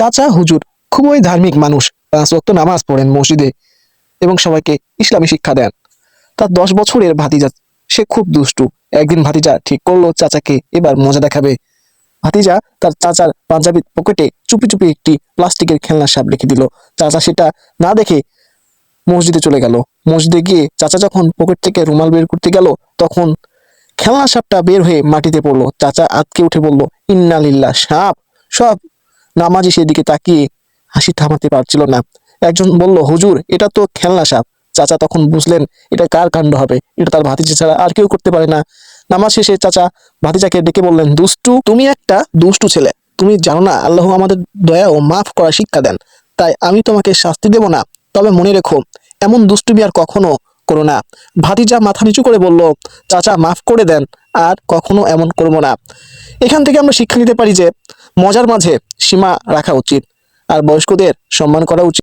চাচা হুজুর খুবই ধার্মিক মানুষ, 5 ওয়াক্ত নামাজ পড়েন মসজিদে এবং সবাইকে ইসলামী শিক্ষা দেন। তার 10 বছরের ভাতিজা, সে খুব দুষ্টু। একদিন ভাতিজা ঠিক করলো চাচাকে এবার মজা দেখাবে। ভাতিজা তার চাচার পাঞ্জাবির পকেটে চুপি চুপি একটি প্লাস্টিকের খেলনা সাপ রেখে দিল। চাচা সেটা না দেখে মসজিদে চলে গেল। মসজিদে গিয়ে চাচা যখন পকেট থেকে রুমাল বের করতে গেল, তখন খেলনা সাপটা বের হয়ে মাটিতে পড়লো। চাচা আঁতকে উঠে বলল, ইন্না লিল্লাহ, সাপ! সব নামাজি সেদিকে তাকিয়ে হাসি থামাতে পারছিল না। একজন বলল, হুজুর, এটা তো খেলনা সাপ। চাচা তখন বুঝলেন এটা কার কাণ্ড হবে, এটা তার ভাতিজা ছাড়া আর কেউ করতে পারে না। নামাজ শেষে চাচা ভাতিজাকে ডেকে বললেন, দুষ্টু, তুমি একটা দুষ্টু ছেলে। তুমি জানো না আল্লাহ আমাদের দয়া ও মাফ করার শিক্ষা দেন, তাই আমি তোমাকে শাস্তি দেব না। তবে মনে রেখো, এমন দুষ্টুমি আর কখনো করো না। ভাতিজা মাথা নিচু করে বলল, চাচা মাফ করে দেন, আর কখনো এমন করবো না। এখান থেকে আমরা শিক্ষা নিতে পারি যে মজার মাঝে সীমা রাখা উচিত আর বয়স্কদের সম্মান করা উচিত।